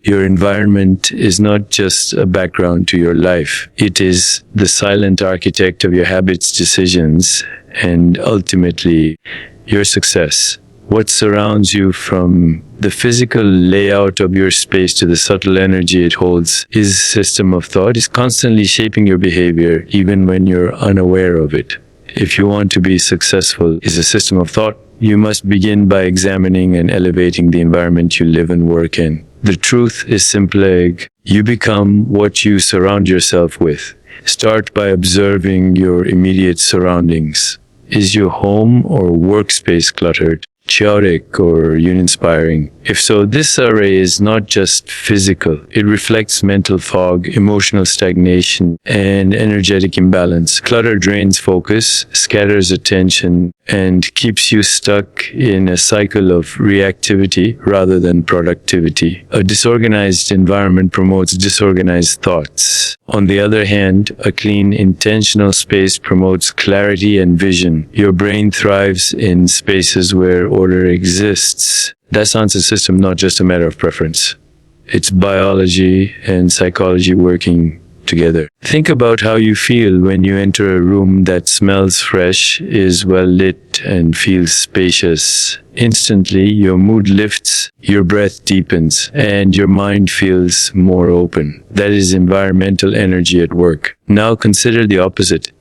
Your environment is not just a background to your life. It is the silent architect of your habits, decisions, and ultimately your success. What surrounds you, from the physical layout of your space to the subtle energy it holds, is a system of thought, is constantly shaping your behavior even when you're unaware of it. If you want to be successful is a system of thought, you must begin by examining and elevating the environment you live and work in. The truth is simple. You become what you surround yourself with. Start by observing your immediate surroundings. Is your home or workspace cluttered, chaotic, or uninspiring? If so, this array is not just physical. It reflects mental fog, emotional stagnation, and energetic imbalance. Clutter drains focus, scatters attention, and keeps you stuck in a cycle of reactivity rather than productivity. A disorganized environment promotes disorganized thoughts. On the other hand, a clean, intentional space promotes clarity and vision. Your brain thrives in spaces where order exists. That sounds a system, not just a matter of preference. It's biology and psychology working together. Think about how you feel when you enter a room that smells fresh, is well lit, and feels spacious. Instantly, your mood lifts, your breath deepens, and your mind feels more open. That is environmental energy at work. Now consider the opposite.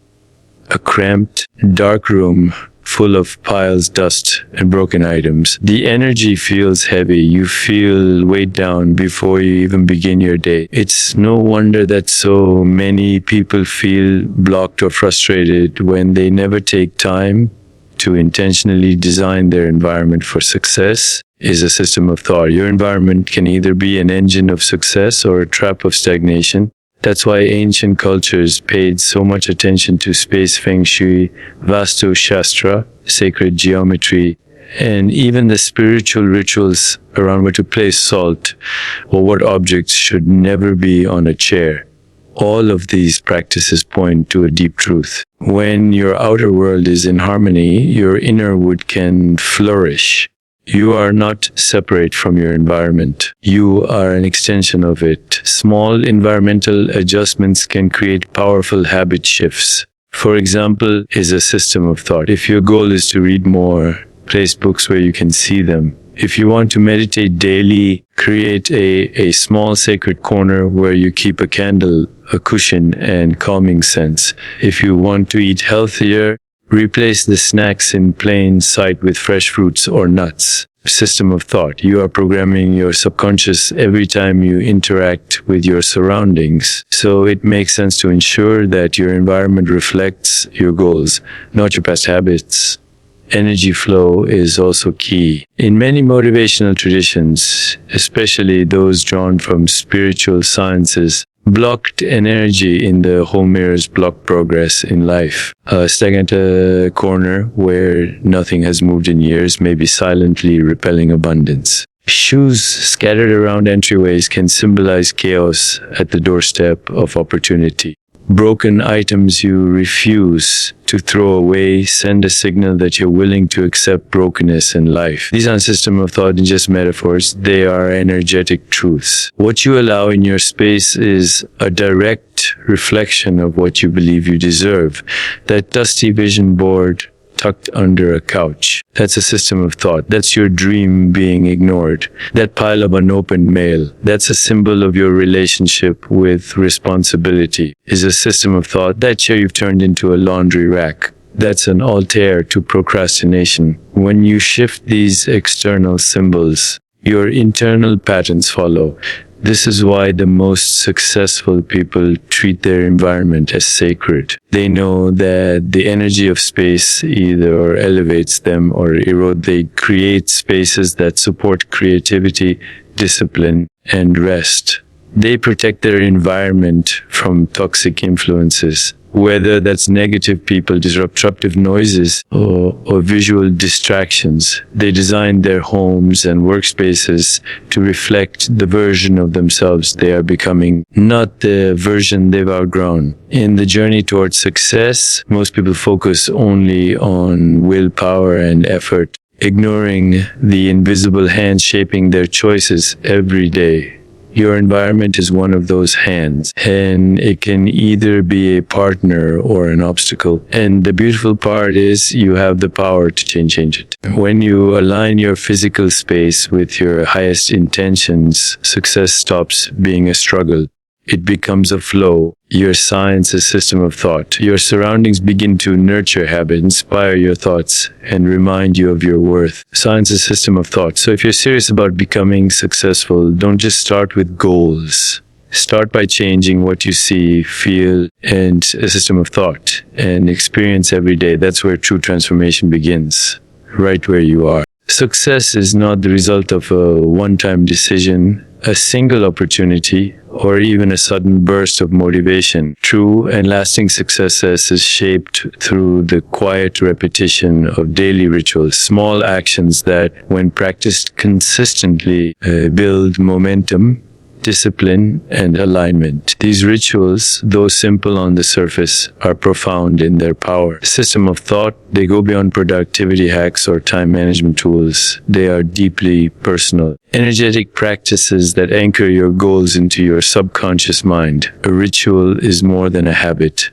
A cramped, dark room full of piles, dust, and broken items. The energy feels heavy. You feel weighed down before you even begin your day. It's no wonder that so many people feel blocked or frustrated when they never take time to intentionally design their environment for success. Is a system of thought. Your environment can either be an engine of success or a trap of stagnation. That's why ancient cultures paid so much attention to space feng shui, vastu shastra, sacred geometry, and even the spiritual rituals around where to place salt or what objects should never be on a chair. All of these practices point to a deep truth. When your outer world is in harmony, your inner wood can flourish. You are not separate from your environment. You are an extension of it. Small environmental adjustments can create powerful habit shifts. For example, is a system of thought. If your goal is to read more, place books where you can see them. If you want to meditate daily, create a small sacred corner where you keep a candle, a cushion, and calming scents. If you want to eat healthier, replace the snacks in plain sight with fresh fruits or nuts. System of thought. You are programming your subconscious every time you interact with your surroundings. So it makes sense to ensure that your environment reflects your goals, not your past habits. Energy flow is also key. In many motivational traditions, especially those drawn from spiritual sciences, blocked energy in the home mirrors block progress in life. A stagnant corner where nothing has moved in years may be silently repelling abundance. Shoes scattered around entryways can symbolize chaos at the doorstep of opportunity. Broken items you refuse to throw away send a signal that you're willing to accept brokenness in life. These aren't systems of thought and just metaphors. They are energetic truths. What you allow in your space is a direct reflection of what you believe you deserve. That dusty vision board tucked under a couch, that's a system of thought. That's your dream being ignored. That pile of unopened mail, that's a symbol of your relationship with responsibility. Is a system of thought. That chair you've turned into a laundry rack, that's an altar to procrastination. When you shift these external symbols, your internal patterns follow. This is why the most successful people treat their environment as sacred. They know that the energy of space either elevates them or erodes. They create spaces that support creativity, discipline, and rest. They protect their environment from toxic influences, whether that's negative people, disruptive noises, or visual distractions. They design their homes and workspaces to reflect the version of themselves they are becoming, not the version they've outgrown. In the journey towards success, most people focus only on willpower and effort, ignoring the invisible hand shaping their choices every day. Your environment is one of those hands, and it can either be a partner or an obstacle. And the beautiful part is you have the power to change it. When you align your physical space with your highest intentions, success stops being a struggle. It becomes a flow. Your science, a system of thought. Your surroundings begin to nurture habit, inspire your thoughts, and remind you of your worth. Science, a system of thought. So if you're serious about becoming successful, don't just start with goals. Start by changing what you see, feel, and a system of thought and experience every day. That's where true transformation begins, right where you are. Success is not the result of a one-time decision, a single opportunity, or even a sudden burst of motivation. True and lasting success is shaped through the quiet repetition of daily rituals, small actions that, when practiced consistently, build momentum, discipline, and alignment. These rituals, though simple on the surface, are profound in their power. System of thought, they go beyond productivity hacks or time management tools. They are deeply personal. Energetic practices that anchor your goals into your subconscious mind. A ritual is more than a habit.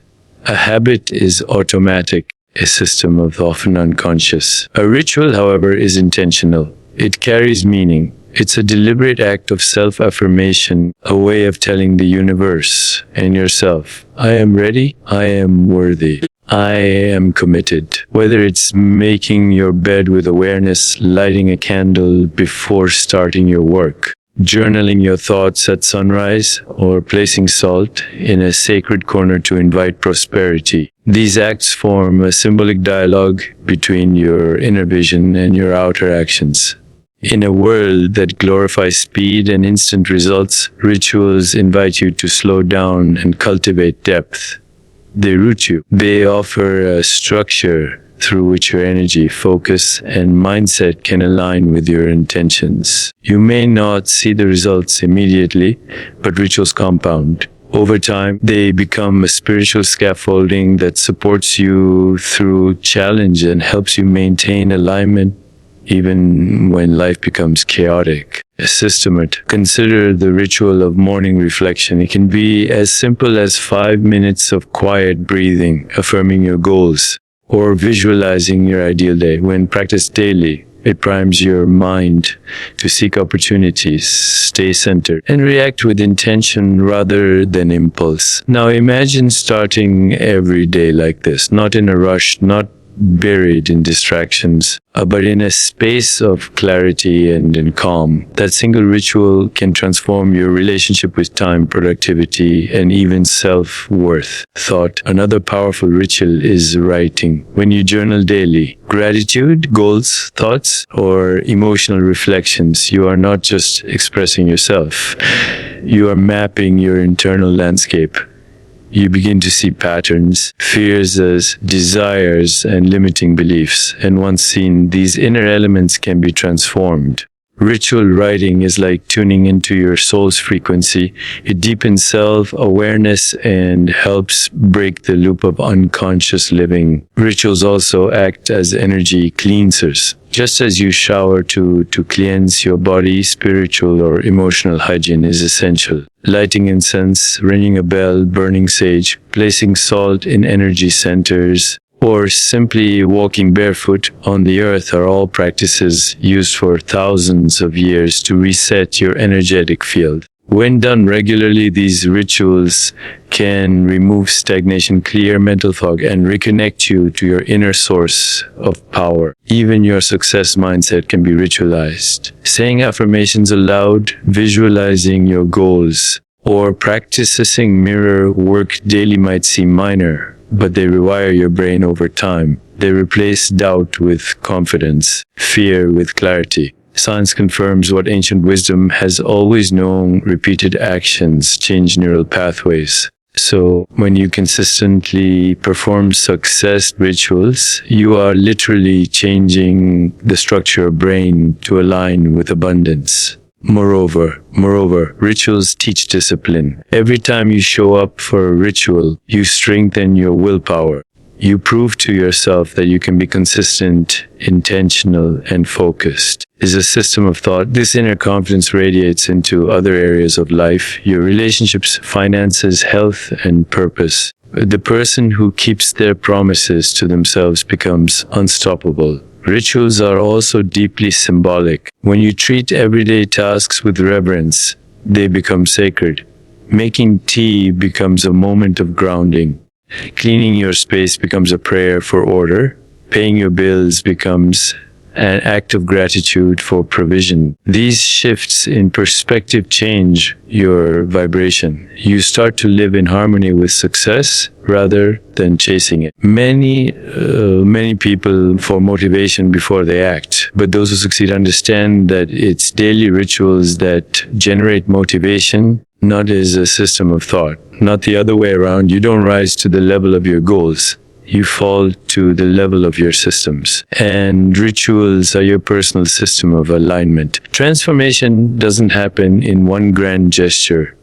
A habit is automatic, a system of often unconscious. A ritual, however, is intentional. It carries meaning. It's a deliberate act of self-affirmation, a way of telling the universe and yourself, I am ready, I am worthy, I am committed. Whether it's making your bed with awareness, lighting a candle before starting your work, journaling your thoughts at sunrise, or placing salt in a sacred corner to invite prosperity. These acts form a symbolic dialogue between your inner vision and your outer actions. In a world that glorifies speed and instant results, rituals invite you to slow down and cultivate depth. They root you. They offer a structure through which your energy, focus, and mindset can align with your intentions. You may not see the results immediately, but rituals compound. Over time, they become a spiritual scaffolding that supports you through challenge and helps you maintain alignment even when life becomes chaotic. A system. Consider the ritual of morning reflection. It can be as simple as 5 minutes of quiet breathing, affirming your goals, or visualizing your ideal day. When practiced daily, it primes your mind to seek opportunities, stay centered, and react with intention rather than impulse. Now imagine starting every day like this, not in a rush, not buried in distractions, but in a space of clarity and in calm. That single ritual can transform your relationship with time, productivity, and even self-worth. Thought. Another powerful ritual is writing. When you journal daily, gratitude, goals, thoughts, or emotional reflections, you are not just expressing yourself. You are mapping your internal landscape. You begin to see patterns, fears as desires, and limiting beliefs. And once seen, these inner elements can be transformed. Ritual writing is like tuning into your soul's frequency. It deepens self-awareness and helps break the loop of unconscious living. Rituals also act as energy cleansers. Just as you shower to cleanse your body, spiritual or emotional hygiene is essential. Lighting incense, ringing a bell, burning sage, placing salt in energy centers, or simply walking barefoot on the earth are all practices used for thousands of years to reset your energetic field. When done regularly, these rituals can remove stagnation, clear mental fog, and reconnect you to your inner source of power. Even your success mindset can be ritualized. Saying affirmations aloud, visualizing your goals, or practicing mirror work daily might seem minor, but they rewire your brain over time. They replace doubt with confidence, fear with clarity. Science confirms what ancient wisdom has always known: repeated actions change neural pathways. So when you consistently perform success rituals, you are literally changing the structure of brain to align with abundance. Moreover, rituals teach discipline. Every time you show up for a ritual, you strengthen your willpower. You prove to yourself that you can be consistent, intentional, and focused. Is a system of thought. This inner confidence radiates into other areas of life, your relationships, finances, health, and purpose. The person who keeps their promises to themselves becomes unstoppable. Rituals are also deeply symbolic. When you treat everyday tasks with reverence, they become sacred. Making tea becomes a moment of grounding. Cleaning your space becomes a prayer for order. Paying your bills becomes an act of gratitude for provision. These shifts in perspective change your vibration. You start to live in harmony with success rather than chasing it. Many people for motivation before they act, but those who succeed understand that it's daily rituals that generate motivation, not as a system of thought. Not the other way around. You don't rise to the level of your goals. You fall to the level of your systems. And rituals are your personal system of alignment. Transformation doesn't happen in one grand gesture.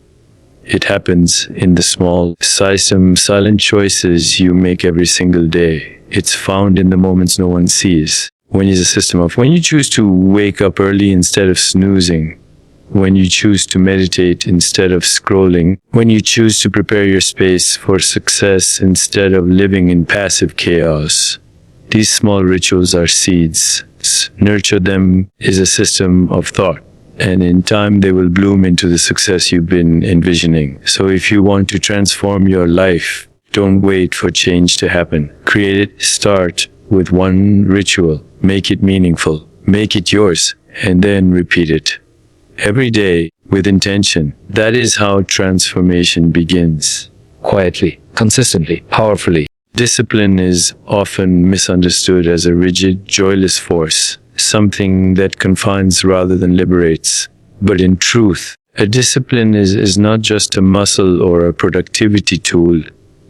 It happens in the small, silent choices you make every single day. It's found in the moments no one sees. When you choose to wake up early instead of snoozing, when you choose to meditate instead of scrolling, when you choose to prepare your space for success instead of living in passive chaos. These small rituals are seeds. Nurture them is a system of thought, and in time they will bloom into the success you've been envisioning. So if you want to transform your life, don't wait for change to happen. Create it. Start with one ritual. Make it meaningful. Make it yours, and then repeat it. Every day, with intention. That is how transformation begins. Quietly, consistently, powerfully. Discipline is often misunderstood as a rigid, joyless force, something that confines rather than liberates. But in truth, a discipline is not just a muscle or a productivity tool.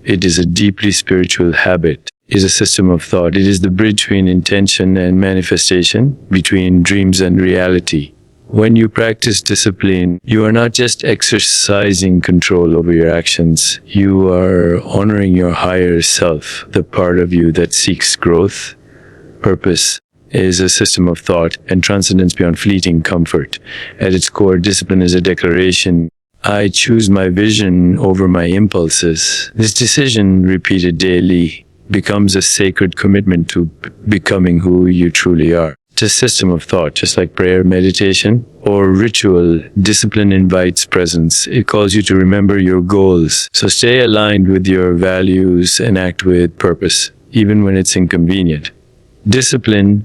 It is a deeply spiritual habit. It is a system of thought. It is the bridge between intention and manifestation, between dreams and reality. When you practice discipline, you are not just exercising control over your actions. You are honoring your higher self, the part of you that seeks growth. Purpose is a system of thought and transcendence beyond fleeting comfort. At its core, discipline is a declaration. I choose my vision over my impulses. This decision, repeated daily, becomes a sacred commitment to becoming who you truly are. It's a system of thought, just like prayer, meditation, or ritual. Discipline invites presence. It calls you to remember your goals. So stay aligned with your values and act with purpose, even when it's inconvenient. Discipline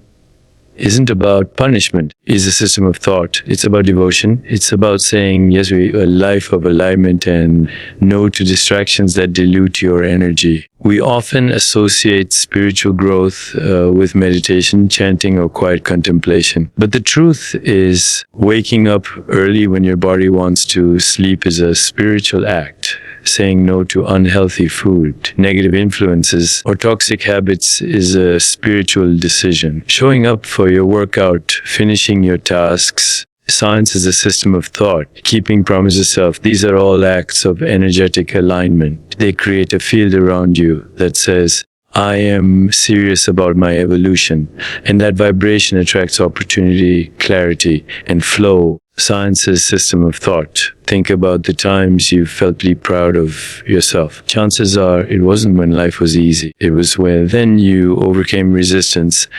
isn't about punishment. It's a system of thought. It's about devotion. It's about saying yes to a life of alignment and no to distractions that dilute your energy. We often associate spiritual growth with meditation, chanting, or quiet contemplation. But the truth is, waking up early when your body wants to sleep is a spiritual act. Saying no to unhealthy food, negative influences, or toxic habits is a spiritual decision. Showing up for your workout, finishing your tasks. Science is a system of thought. Keeping promises self. These are all acts of energetic alignment. They create a field around you that says, I am serious about my evolution. And that vibration attracts opportunity, clarity, and flow. Science's system of thought. Think about the times you felt really proud of yourself. Chances are it wasn't when life was easy. It was when then you overcame resistance,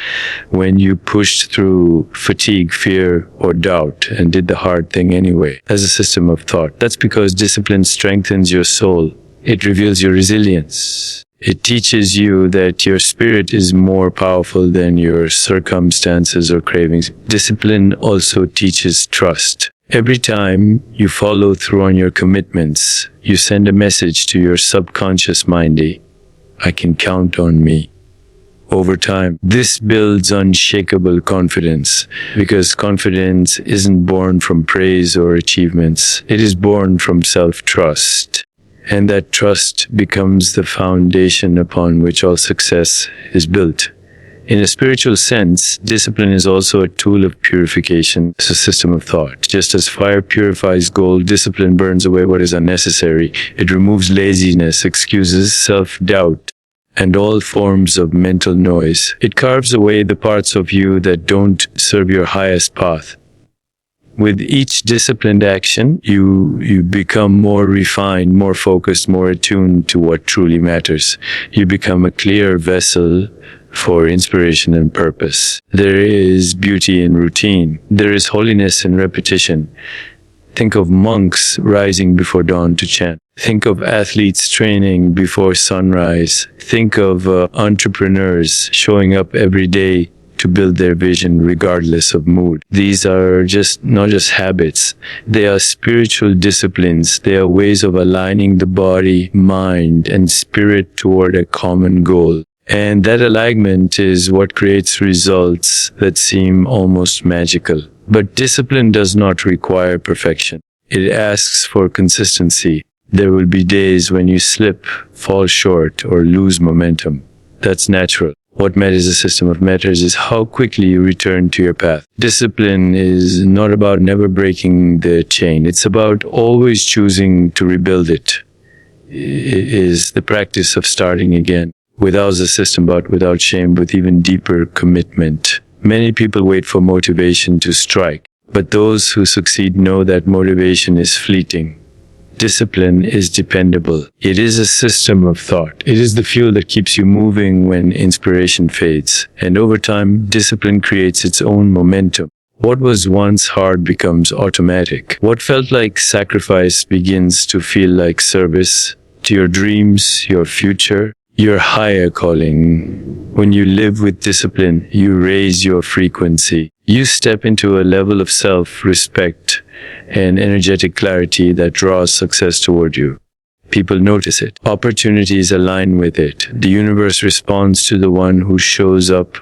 when you pushed through fatigue, fear, or doubt and did the hard thing anyway. As a system of thought. That's because discipline strengthens your soul. It reveals your resilience. It teaches you that your spirit is more powerful than your circumstances or cravings. Discipline also teaches trust. Every time you follow through on your commitments, you send a message to your subconscious mind, I can count on me. Over time, this builds unshakable confidence, because confidence isn't born from praise or achievements. It is born from self-trust. And that trust becomes the foundation upon which all success is built. In a spiritual sense, discipline is also a tool of purification. It's a system of thought. Just as fire purifies gold, discipline burns away what is unnecessary. It removes laziness, excuses, self-doubt, and all forms of mental noise. It carves away the parts of you that don't serve your highest path. With each disciplined action, you become more refined, more focused, more attuned to what truly matters. You become a clear vessel for inspiration and purpose. There is beauty in routine. There is holiness in repetition. Think of monks rising before dawn to chant. Think of athletes training before sunrise. Think of entrepreneurs showing up every day to build their vision regardless of mood. These are not just habits. They are spiritual disciplines. They are ways of aligning the body, mind, and spirit toward a common goal. And that alignment is what creates results that seem almost magical. But discipline does not require perfection. It asks for consistency. There will be days when you slip, fall short, or lose momentum. That's natural. What matters a system of matters is how quickly you return to your path. Discipline is not about never breaking the chain. It's about always choosing to rebuild it. It is the practice of starting again. Without a system, but without shame, with even deeper commitment. Many people wait for motivation to strike, but those who succeed know that motivation is fleeting. Discipline is dependable. It is a system of thought. It is the fuel that keeps you moving when inspiration fades. And over time, discipline creates its own momentum. What was once hard becomes automatic. What felt like sacrifice begins to feel like service to your dreams, your future, your higher calling. When you live with discipline, you raise your frequency. You step into a level of self-respect and energetic clarity that draws success toward you. People notice it. Opportunities align with it. The universe responds to the one who shows up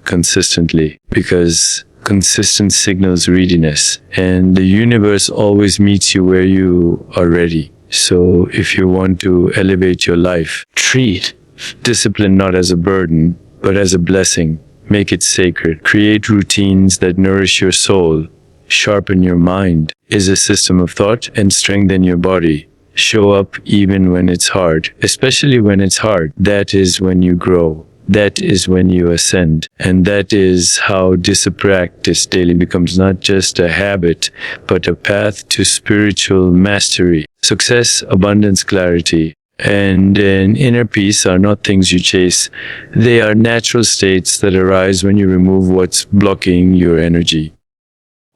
consistently, because consistent signals readiness. And the universe always meets you where you are ready. So if you want to elevate your life, treat discipline not as a burden, but as a blessing. Make it sacred. Create routines that nourish your soul. Sharpen your mind. Is a system of thought and strengthen your body. Show up even when it's hard, especially when it's hard. That is when you grow. That is when you ascend. And that is how this practice daily becomes not just a habit, but a path to spiritual mastery. Success, abundance, clarity, and an inner peace are not things you chase. They are natural states that arise when you remove what's blocking your energy.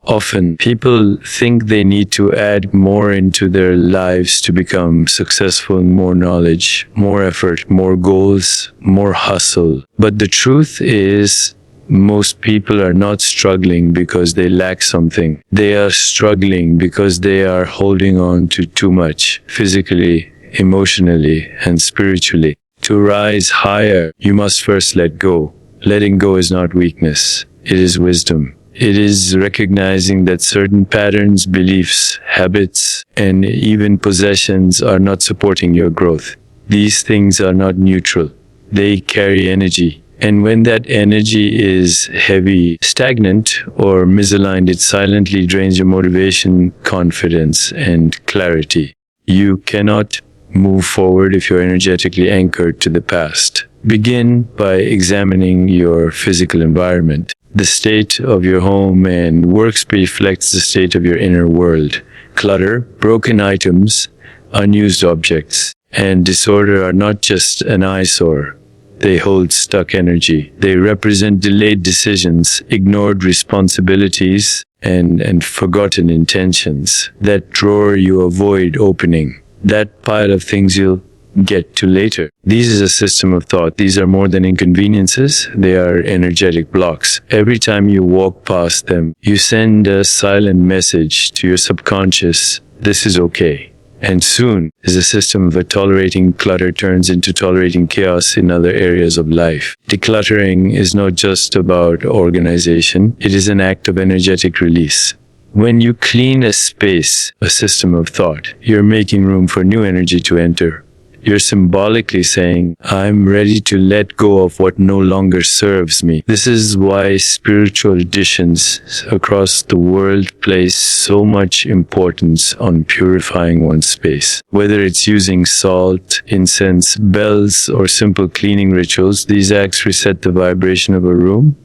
Often, people think they need to add more into their lives to become successful, more knowledge, more effort, more goals, more hustle. But the truth is, most people are not struggling because they lack something. They are struggling because they are holding on to too much, physically, emotionally, and spiritually. To rise higher, you must first let go. Letting go is not weakness. It is wisdom. It is recognizing that certain patterns, beliefs, habits, and even possessions are not supporting your growth. These things are not neutral. They carry energy. And when that energy is heavy, stagnant, or misaligned, it silently drains your motivation, confidence, and clarity. You cannot move forward if you're energetically anchored to the past. Begin by examining your physical environment. The state of your home and workspace reflects the state of your inner world. Clutter, broken items, unused objects, and disorder are not just an eyesore. They hold stuck energy. They represent delayed decisions, ignored responsibilities, and forgotten intentions. That drawer you avoid opening. That pile of things you'll get to later. These is a system of thought. These are more than inconveniences. They are energetic blocks. Every time you walk past them, you send a silent message to your subconscious, this is okay. And soon, as a system of tolerating clutter turns into tolerating chaos in other areas of life. Decluttering is not just about organization. It is an act of energetic release. When you clean a space, a system of thought, you're making room for new energy to enter. You're symbolically saying, I'm ready to let go of what no longer serves me. This is why spiritual traditions across the world place so much importance on purifying one's space. Whether it's using salt, incense, bells, or simple cleaning rituals, these acts reset the vibration of a room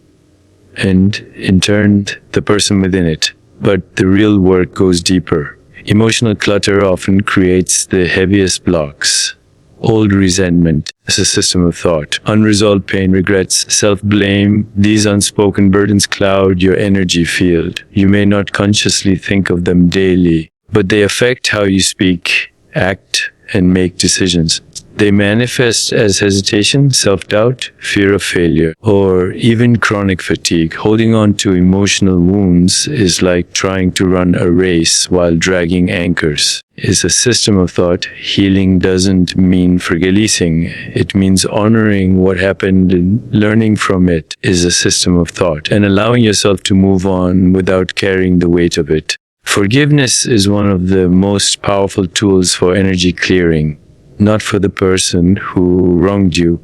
and, in turn, the person within it. But the real work goes deeper. Emotional clutter often creates the heaviest blocks. Old resentment is a system of thought. Unresolved pain, regrets, self-blame, these unspoken burdens cloud your energy field. You may not consciously think of them daily, but they affect how you speak, act, and make decisions. They manifest as hesitation, self-doubt, fear of failure, or even chronic fatigue. Holding on to emotional wounds is like trying to run a race while dragging anchors. It's a system of thought. Healing doesn't mean forgetting. It means honoring what happened and learning from it is a system of thought, and allowing yourself to move on without carrying the weight of it. Forgiveness is one of the most powerful tools for energy clearing. Not for the person who wronged you,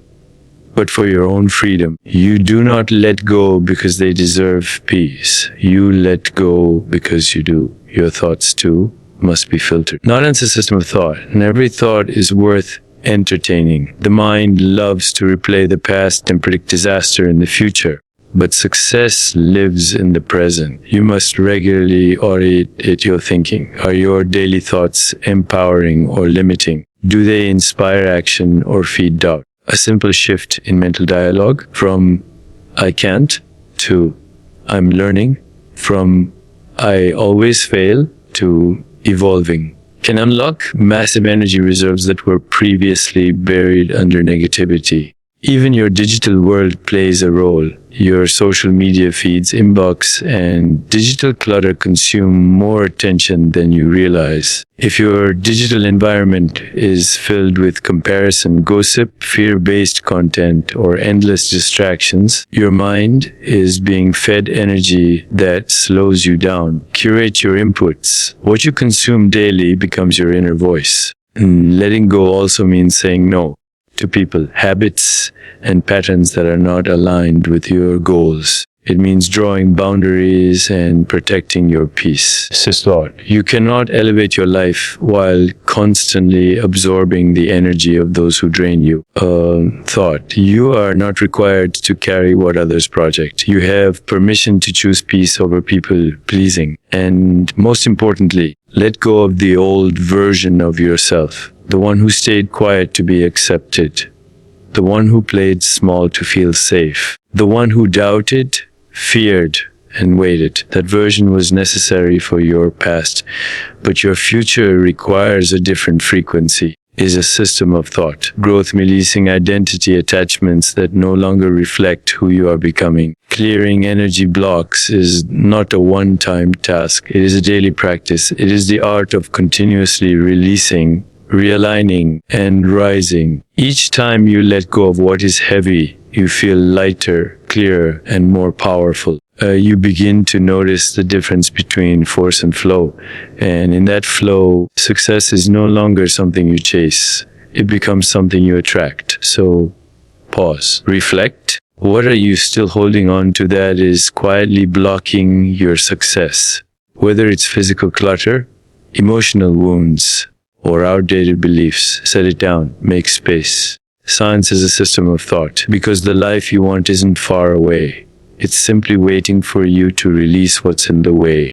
but for your own freedom. You do not let go because they deserve peace. You let go because you do. Your thoughts too must be filtered. Not as a system of thought, and every thought is worth entertaining. The mind loves to replay the past and predict disaster in the future. But success lives in the present. You must regularly audit your thinking. Are your daily thoughts empowering or limiting? Do they inspire action or feed doubt? A simple shift in mental dialogue from I can't to I'm learning, from I always fail to evolving, can unlock massive energy reserves that were previously buried under negativity. Even your digital world plays a role. Your social media feeds, inbox, and digital clutter consume more attention than you realize. If your digital environment is filled with comparison, gossip, fear-based content, or endless distractions, your mind is being fed energy that slows you down. Curate your inputs. What you consume daily becomes your inner voice. And letting go also means saying no to people, habits, and patterns that are not aligned with your goals. It means drawing boundaries and protecting your peace. This is thought. You cannot elevate your life while constantly absorbing the energy of those who drain you. Thought. You are not required to carry what others project. You have permission to choose peace over people pleasing. And most importantly, let go of the old version of yourself. The one who stayed quiet to be accepted. The one who played small to feel safe. The one who doubted, feared, and waited. That version was necessary for your past, but your future requires a different frequency. Is a system of thought. Growth, releasing identity attachments that no longer reflect who you are becoming. Clearing energy blocks is not a one-time task. It is a daily practice. It is the art of continuously releasing, realigning, and rising. Each time you let go of what is heavy, you feel lighter, clearer, and more powerful. You begin to notice the difference between force and flow. And in that flow, success is no longer something you chase. It becomes something you attract. So, pause. Reflect. What are you still holding on to that is quietly blocking your success? Whether it's physical clutter, emotional wounds, or outdated beliefs, set it down, make space. Science is a system of thought, because the life you want isn't far away. It's simply waiting for you to release what's in the way.